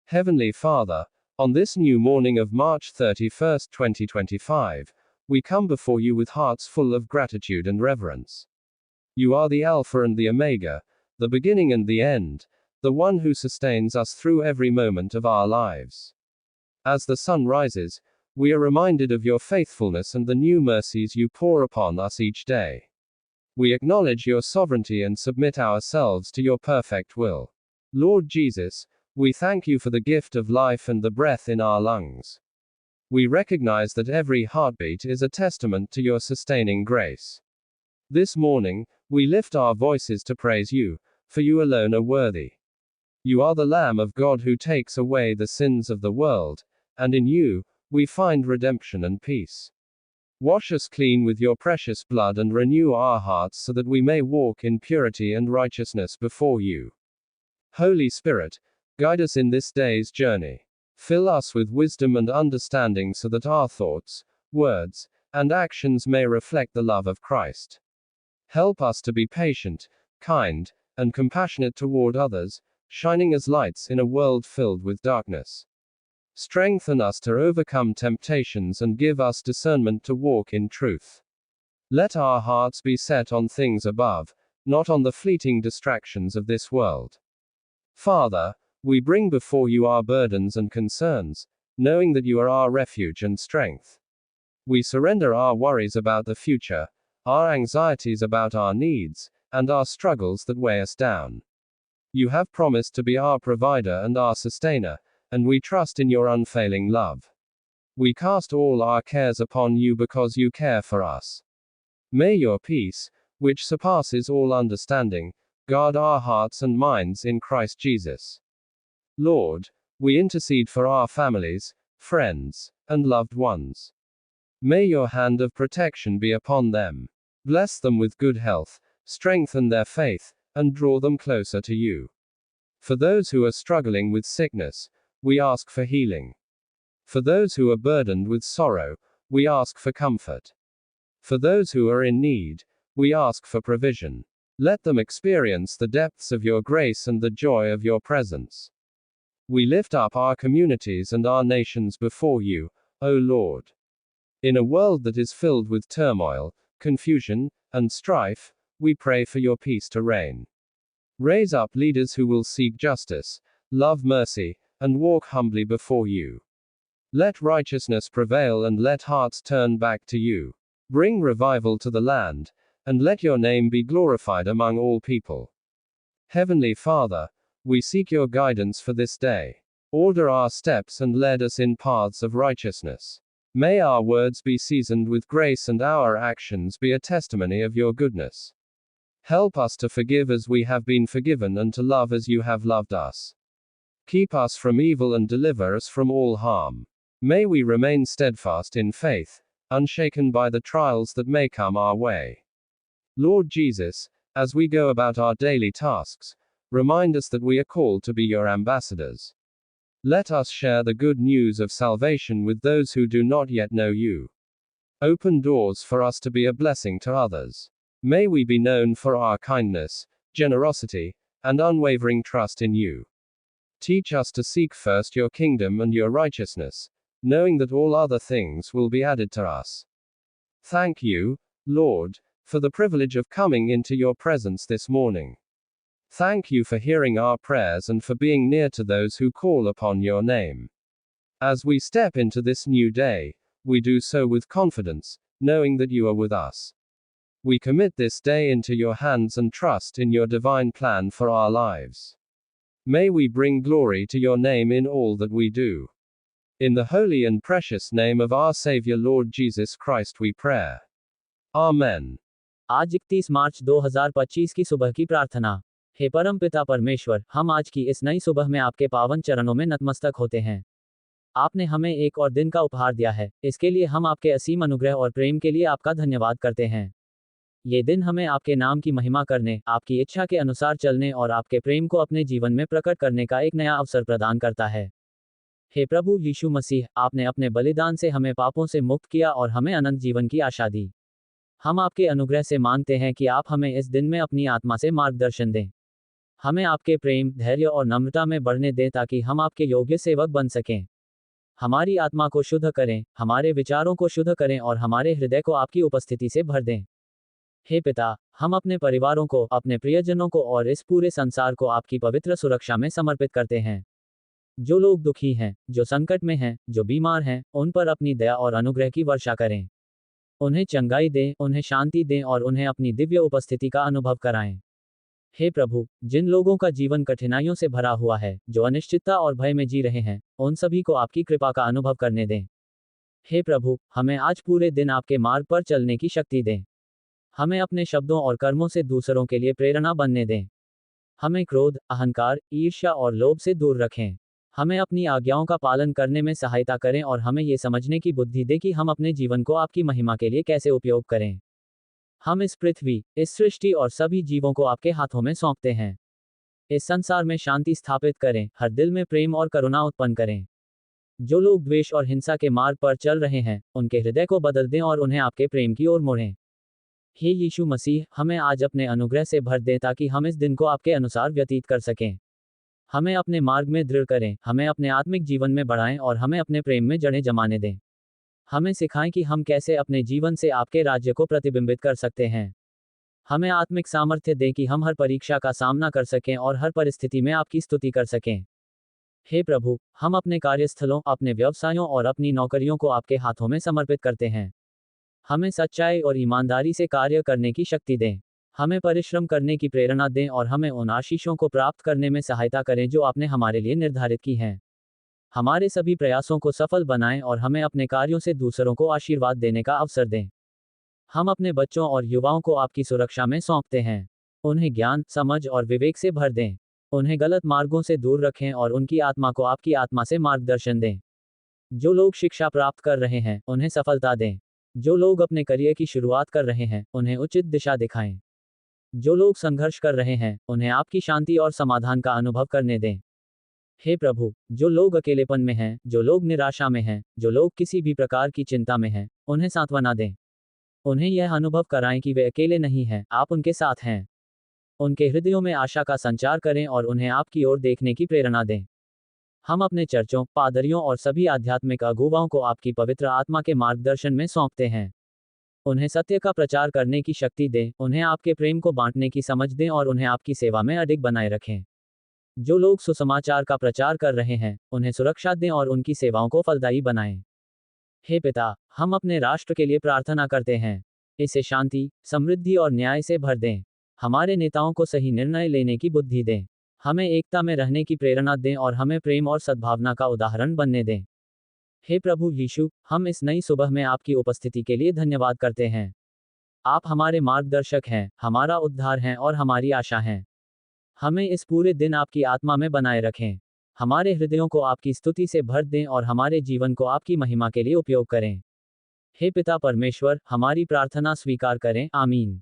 Heavenly Father, on this new morning of March 31st, 2025, we come before you with hearts full of gratitude and reverence. You are the Alpha and the Omega, the beginning and the end, the one who sustains us through every moment of our lives. As the sun rises, we are reminded of your faithfulness and the new mercies you pour upon us each day. We acknowledge your sovereignty and submit ourselves to your perfect will. Lord Jesus, we thank you for the gift of life and the breath in our lungs. We recognize that every heartbeat is a testament to your sustaining grace. This morning, we lift our voices to praise you, for you alone are worthy. You are the Lamb of God who takes away the sins of the world, and in you, we find redemption and peace. Wash us clean with your precious blood and renew our hearts so that we may walk in purity and righteousness before you. Holy Spirit, guide us in this day's journey. Fill us with wisdom and understanding so that our thoughts, words, and actions may reflect the love of Christ. Help us to be patient, kind, and compassionate toward others, shining as lights in a world filled with darkness. Strengthen us to overcome temptations and give us discernment to walk in truth. Let our hearts be set on things above, not on the fleeting distractions of this world. Father, we bring before you our burdens and concerns, knowing that you are our refuge and strength. We surrender our worries about the future, our anxieties about our needs, and our struggles that weigh us down. You have promised to be our provider and our sustainer, and we trust in your unfailing love. We cast all our cares upon you because you care for us. May your peace, which surpasses all understanding, guard our hearts and minds in Christ Jesus. Lord, we intercede for our families, friends, and loved ones. May your hand of protection be upon them. Bless them with good health, strengthen their faith, and draw them closer to you. For those who are struggling with sickness, we ask for healing. For those who are burdened with sorrow, we ask for comfort. For those who are in need, we ask for provision. Let them experience the depths of your grace and the joy of your presence. We lift up our communities and our nations before you, O Lord. In a world that is filled with turmoil, confusion, and strife, we pray for your peace to reign. Raise up leaders who will seek justice, love mercy, and walk humbly before you. Let righteousness prevail and let hearts turn back to you. Bring revival to the land, and let your name be glorified among all people. Heavenly Father, we seek your guidance for this day. Order our steps and lead us in paths of righteousness. May our words be seasoned with grace and our actions be a testimony of your goodness. Help us to forgive as we have been forgiven and to love as you have loved us. Keep us from evil and deliver us from all harm. May we remain steadfast in faith, unshaken by the trials that may come our way. Lord Jesus, as we go about our daily tasks, remind us that we are called to be your ambassadors. Let us share the good news of salvation with those who do not yet know you. Open doors for us to be a blessing to others. May we be known for our kindness, generosity, and unwavering trust in you. Teach us to seek first your kingdom and your righteousness, knowing that all other things will be added to us. Thank you, Lord, for the privilege of coming into your presence this morning. Thank you for hearing our prayers and for being near to those who call upon your name. As we step into this new day, we do so with confidence, knowing that you are with us. We commit this day into your hands and trust in your divine plan for our lives. May we bring glory to your name in all that we do. In the holy and precious name of our Savior Lord Jesus Christ we pray. Amen. आज 31 मार्च 2025 की सुबह की प्रार्थना। हे परम पिता परमेश्वर, हम आज की इस नई सुबह में आपके पावन चरणों में नतमस्तक होते हैं। आपने हमें एक और दिन का उपहार दिया है, इसके लिए हम आपके असीम अनुग्रह और प्रेम के लिए आपका धन्यवाद करते हैं। ये दिन हमें आपके नाम की महिमा करने, आपकी इच्छा के अनुसार चलने और आपके प्रेम को अपने जीवन में प्रकट करने का एक नया अवसर प्रदान करता है। हे प्रभु यीशु मसीह, आपने अपने बलिदान से हमें पापों से मुक्त किया और हमें अनंत जीवन की आशा दी। हम आपके अनुग्रह से मांगते हैं कि आप हमें इस दिन में अपनी आत्मा से मार्गदर्शन दें। हमें आपके प्रेम, धैर्य और नम्रता में बढ़ने दें ताकि हम आपके योग्य सेवक बन सकें। हमारी आत्मा को शुद्ध करें, हमारे विचारों को शुद्ध करें और हमारे हृदय को आपकी उपस्थिति से भर दें। हे पिता, हम अपने परिवारों को, अपने प्रियजनों को और इस पूरे संसार को आपकी पवित्र सुरक्षा में समर्पित करते हैं। जो लोग दुखी हैं, जो संकट में हैं, जो बीमार हैं, उन पर अपनी दया और अनुग्रह की वर्षा करें। उन्हें चंगाई दें, उन्हें शांति दें और उन्हें अपनी दिव्य उपस्थिति का अनुभव कराएं। हे प्रभु, जिन लोगों का जीवन कठिनाइयों से भरा हुआ है, जो अनिश्चितता और भय में जी रहे हैं, उन सभी को आपकी कृपा का अनुभव करने दें। हे प्रभु, हमें आज पूरे दिन आपके मार्ग पर चलने की शक्ति दें। हमें अपने शब्दों और कर्मों से दूसरों के लिए प्रेरणा बनने दें। हमें क्रोध, अहंकार, ईर्ष्या और लोभ से दूर रखें। हमें अपनी आज्ञाओं का पालन करने में सहायता करें और हमें ये समझने की बुद्धि दें कि हम अपने जीवन को आपकी महिमा के लिए कैसे उपयोग करें। हम इस पृथ्वी, इस सृष्टि और सभी जीवों को आपके हाथों में सौंपते हैं। इस संसार में शांति स्थापित करें, हर दिल में प्रेम और करुणा उत्पन्न करें। जो लोग द्वेष और हिंसा के मार्ग पर चल रहे हैं, उनके हृदय को बदल दें और उन्हें आपके प्रेम की ओर मोड़ें। हे यीशु मसीह, हमें आज अपने अनुग्रह से भर दें ताकि हम इस दिन को आपके अनुसार व्यतीत कर सकें। हमें अपने मार्ग में दृढ़ करें, हमें अपने आत्मिक जीवन में बढ़ाएं और हमें अपने प्रेम में जड़ें जमाने दें। हमें सिखाएं कि हम कैसे अपने जीवन से आपके राज्य को प्रतिबिंबित कर सकते हैं। हमें आत्मिक सामर्थ्य दें कि हम हर परीक्षा का सामना कर सकें और हर परिस्थिति में आपकी स्तुति कर सकें। हे प्रभु, हम अपने कार्यस्थलों, अपने व्यवसायों और अपनी नौकरियों को आपके हाथों में समर्पित करते हैं। हमें सच्चाई और ईमानदारी से कार्य करने की शक्ति दें। हमें परिश्रम करने की प्रेरणा दें और हमें उन आशीषों को प्राप्त करने में सहायता करें जो आपने हमारे लिए निर्धारित की हैं। हमारे सभी प्रयासों को सफल बनाएं और हमें अपने कार्यों से दूसरों को आशीर्वाद देने का अवसर दें। हम अपने बच्चों और युवाओं को आपकी सुरक्षा में सौंपते हैं। उन्हें ज्ञान, समझ और विवेक से भर दें। उन्हें गलत मार्गों से दूर रखें और उनकी आत्मा को आपकी आत्मा से मार्गदर्शन दें। जो लोग शिक्षा प्राप्त कर रहे हैं, उन्हें सफलता दें। जो लोग अपने करियर की शुरुआत कर रहे हैं, उन्हें उचित दिशा दिखाएं। जो लोग संघर्ष कर रहे हैं, उन्हें आपकी शांति और समाधान का अनुभव करने दें। हे प्रभु, जो लोग अकेलेपन में हैं, जो लोग निराशा में हैं, जो लोग किसी भी प्रकार की चिंता में हैं, उन्हें सांत्वना दें। उन्हें यह अनुभव कराएं कि वे अकेले नहीं हैं, आप उनके साथ हैं। उनके हृदयों में आशा का संचार करें और उन्हें आपकी ओर देखने की प्रेरणा दें। हम अपने चर्चों, पादरियों और सभी आध्यात्मिक अगुवाओं को आपकी पवित्र आत्मा के मार्गदर्शन में सौंपते हैं। उन्हें सत्य का प्रचार करने की शक्ति दें, उन्हें आपके प्रेम को बांटने की समझ दें और उन्हें आपकी सेवा में अडिग बनाए रखें। जो लोग सुसमाचार का प्रचार कर रहे हैं, उन्हें सुरक्षा दें और उनकी सेवाओं को फलदायी बनाएं। हे पिता, हम अपने राष्ट्र के लिए प्रार्थना करते हैं। इसे शांति, समृद्धि और न्याय से भर दें। हमारे नेताओं को सही निर्णय लेने की बुद्धि दें। हमें एकता में रहने की प्रेरणा दें और हमें प्रेम और सद्भावना का उदाहरण बनने दें। हे प्रभु यीशु, हम इस नई सुबह में आपकी उपस्थिति के लिए धन्यवाद करते हैं। आप हमारे मार्गदर्शक हैं, हमारा उद्धार हैं और हमारी आशा हैं। हमें इस पूरे दिन आपकी आत्मा में बनाए रखें। हमारे हृदयों को आपकी स्तुति से भर दें और हमारे जीवन को आपकी महिमा के लिए उपयोग करें। हे पिता परमेश्वर, हमारी प्रार्थना स्वीकार करें। आमीन।